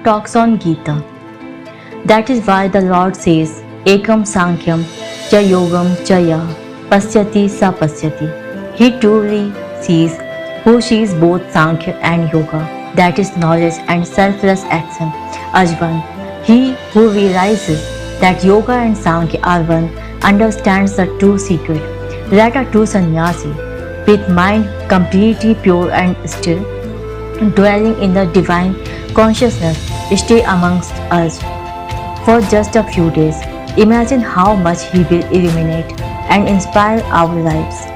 talks on Gita. That is why the Lord says, Ekam Sankyam Cha Yogam Chaya Pasyati Sa Pasyati. He truly sees who sees both Sankhya and Yoga, that is knowledge and selfless action, as one. He who realizes that Yoga and Sankhya are one understands the true secret. Let a true sannyasi, with mind completely pure and still, dwelling in the divine consciousness, stay amongst us for just a few days. Imagine how much he will illuminate and inspire our lives.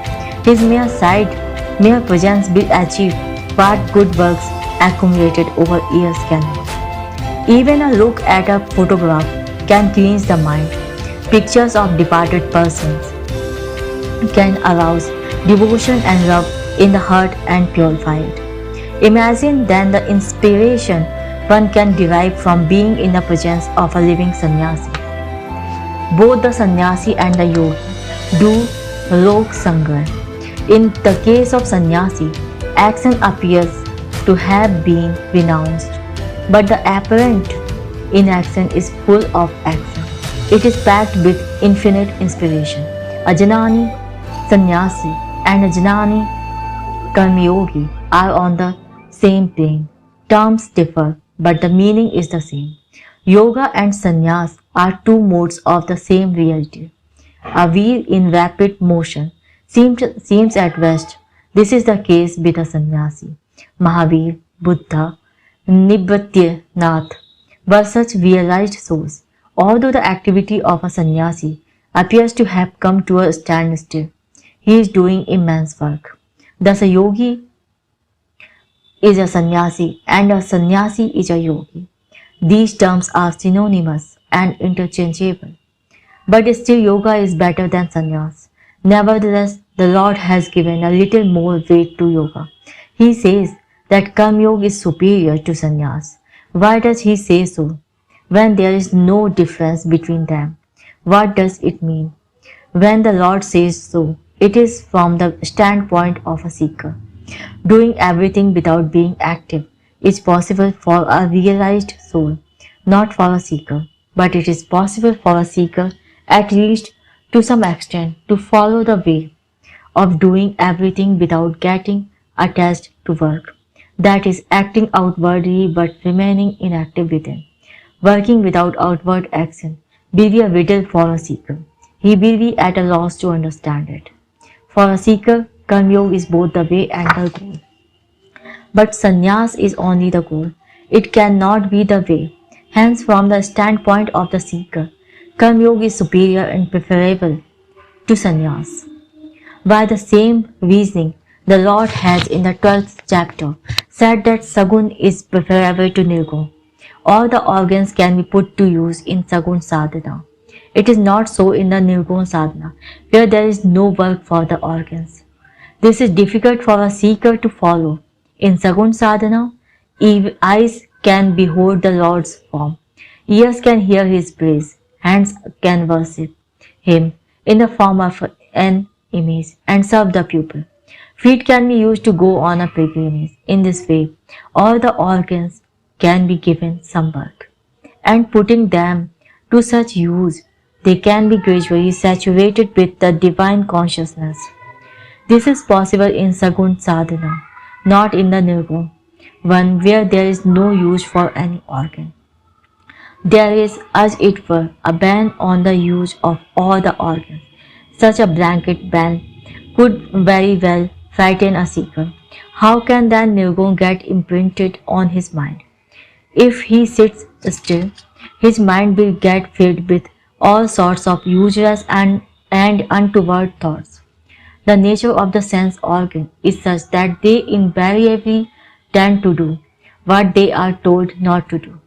His mere presence will achieve what good works accumulated over years cannot. Even a look at a photograph can cleanse the mind. Pictures of departed persons can arouse devotion and love in the heart and purify it. Imagine then the inspiration one can derive from being in the presence of a living sannyasi. Both the sannyasi and the yogi do lok sangar. In the case of sannyasi, action appears to have been renounced, but the apparent inaction is full of action. It is packed with infinite inspiration. A Jnani sannyasi and a Jnani karmayogi are on the same plane. Terms differ, but the meaning is the same. Yoga and sannyas are two modes of the same reality. A wheel in rapid motion seems at best. This is the case with a sannyasi. Mahavir, Buddha, Nibbatyanath were such realized souls. Although the activity of a sannyasi appears to have come to a standstill, he is doing immense work. Thus a yogi is a sannyasi and a sannyasi is a yogi. These terms are synonymous and interchangeable. But still yoga is better than sannyas. Nevertheless, the Lord has given a little more weight to yoga. He says that Karma Yoga is superior to sannyas. Why does he say so? When there is no difference between them, what does it mean? When the Lord says so, it is from the standpoint of a seeker. Doing everything without being active is possible for a realized soul, not for a seeker. But it is possible for a seeker, at least to some extent, to follow the way of doing everything without getting attached to work. That is, acting outwardly but remaining inactive within. Working without outward action will be a riddle for a seeker. He will be at a loss to understand it. For a seeker, Karma Yoga is both the way and the goal. But sannyas is only the goal. It cannot be the way. Hence, from the standpoint of the seeker, Karma Yoga is superior and preferable to sannyas. By the same reasoning, the Lord has in the 12th chapter said that Sagun is preferable to Nirgun. All the organs can be put to use in Sagun sadhana. It is not so in the Nirgun sadhana, where there is no work for the organs. This is difficult for a seeker to follow. In Sagun sadhana, eyes can behold the Lord's form, ears can hear his praise, hands can worship him in the form of an image and serve the pupil. Feet can be used to go on a pilgrimage. In this way, all the organs can be given some work, and putting them to such use, they can be gradually saturated with the divine consciousness. This is possible in Sagun sadhana, not in the Nirgun one where there is no use for any organ. There is, as it were, a ban on the use of all the organs. Such a blanket ban could very well frighten a seeker. How can then Nirgun get imprinted on his mind? If he sits still, his mind will get filled with all sorts of useless and untoward thoughts. The nature of the sense organ is such that they invariably tend to do what they are told not to do.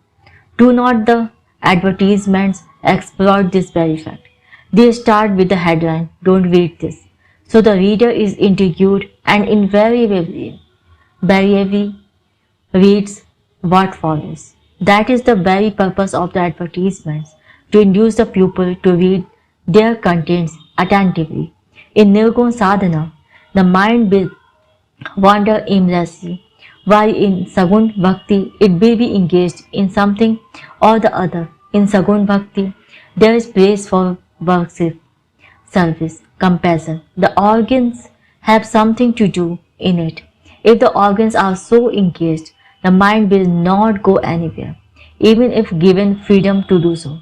Do not the advertisements exploit this very fact? They start with the headline, "Don't read this." So the reader is intrigued and invariably reads what follows. That is the very purpose of the advertisements, to induce the pupil to read their contents attentively. In Nirgun sadhana, the mind will wander aimlessly. while in Sagun Bhakti it will be engaged in something or the other. In Sagun Bhakti, there is place for worship, service, compassion. The organs have something to do in it. If the organs are so engaged, the mind will not go anywhere, even if given freedom to do so.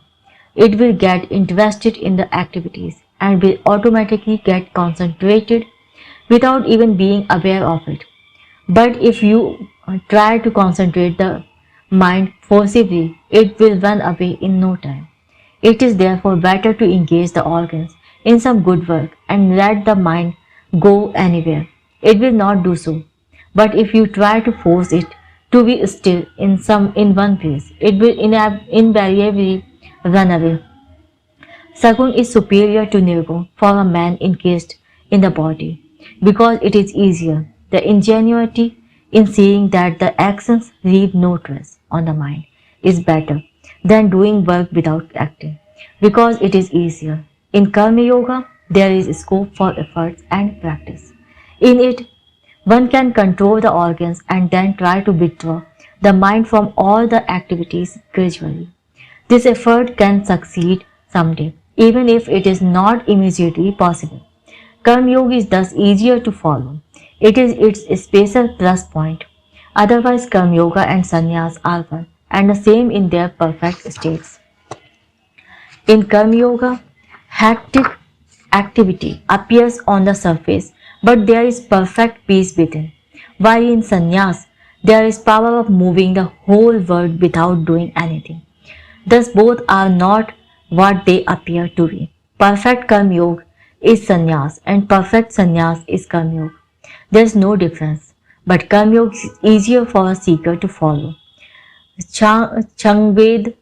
It will get interested in the activities and will automatically get concentrated without even being aware of it. But if you try to concentrate the mind forcibly, it will run away in no time. It is therefore better to engage the organs in some good work and let the mind go anywhere. It will not do so. But if you try to force it to be still in one place, it will invariably run away. Sagun is superior to Nirgun for a man engaged in the body because it is easier. The ingenuity in seeing that the actions leave no trace on the mind is better than doing work without acting because it is easier. In Karma Yoga, there is scope for efforts and practice. In it, one can control the organs and then try to withdraw the mind from all the activities gradually. This effort can succeed someday, even if it is not immediately possible. Karma Yoga is thus easier to follow. It is its special plus point. Otherwise, Karma Yoga and Sannyas are one and the same in their perfect states. In Karma Yoga, hectic activity appears on the surface, but there is perfect peace within. While in Sannyas, there is power of moving the whole world without doing anything. Thus, both are not what they appear to be. Perfect Karma Yoga is sannyas and perfect sannyas is Karma Yoga. There is no difference, but Karma Yoga is easier for a seeker to follow. Changved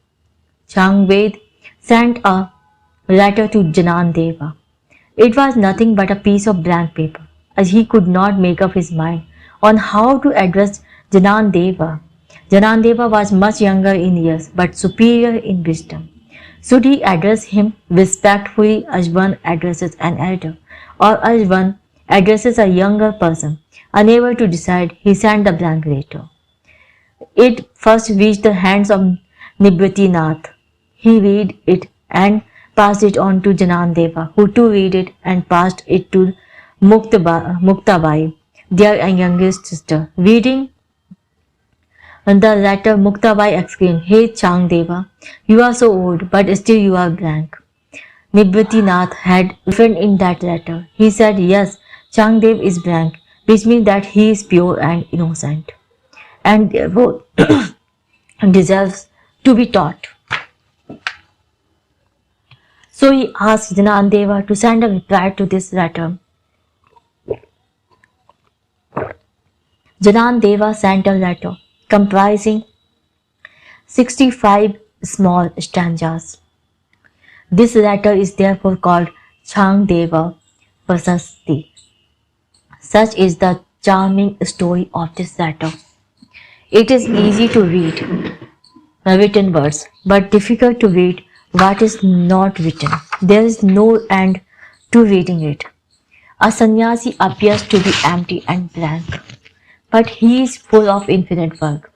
sent a letter to Janandeva. It was nothing but a piece of blank paper, as he could not make up his mind on how to address Janandeva. Janandeva was much younger in years but superior in wisdom. Should he address him respectfully as one addresses an elder, or as one addresses a younger person? Unable to decide, he sent the blank letter. It first reached the hands of Nibratinath. He read it and passed it on to Janandeva, who too read it and passed it to Muktabai, their youngest sister. Reading the letter, Muktabai exclaimed, "Hey Changdeva, you are so old, but still you are blank." Nibratinath had written in that letter. He said, "Yes, Changdev is blank, which means that he is pure and innocent, and therefore deserves to be taught." So he asked Janandeva to send a reply to this letter. Janandeva sent a letter comprising 65 small stanzas. This letter is therefore called Changdeva Prasasti. Such is the charming story of this letter. It is easy to read the written words, but difficult to read what is not written. There is no end to reading it. A sannyasi appears to be empty and blank, but he is full of infinite work.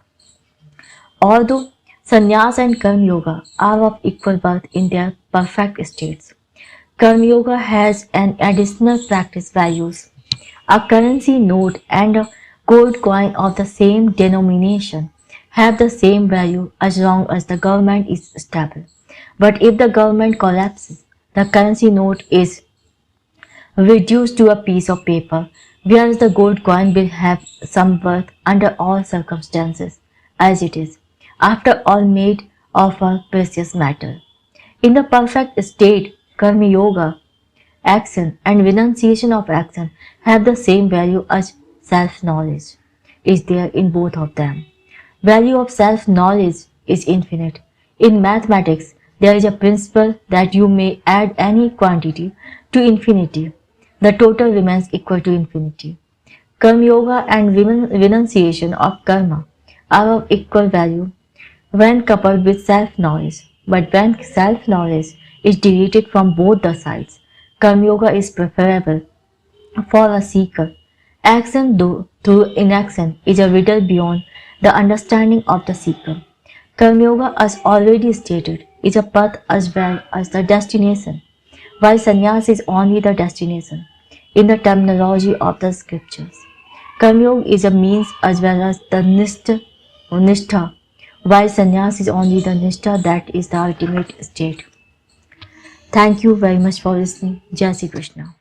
Although sannyas and Karma Yoga are of equal worth in their perfect states, Karma Yoga has an additional practice values. A currency note and a gold coin of the same denomination have the same value as long as the government is stable. But if the government collapses, the currency note is reduced to a piece of paper, whereas the gold coin will have some worth under all circumstances, as it is, after all, made of a precious metal. In the perfect state, Karma Yoga, action and renunciation of action have the same value as self-knowledge is there in both of them. Value of self-knowledge is infinite. In mathematics, there is a principle that you may add any quantity to infinity. The total remains equal to infinity. Karma Yoga and renunciation of karma are of equal value when coupled with self-knowledge. But when self-knowledge is deleted from both the sides, Karma Yoga is preferable for a seeker Action through inaction is a riddle beyond the understanding of the seeker. Karma Yoga, as already stated, is a path as well as the destination, while sannyas is only the destination in the terminology of the scriptures. Karma Yoga is a means as well as the nishtha, while sannyas is only the nishtha that is the ultimate state. Thank you very much for listening. Jai Shri Krishna.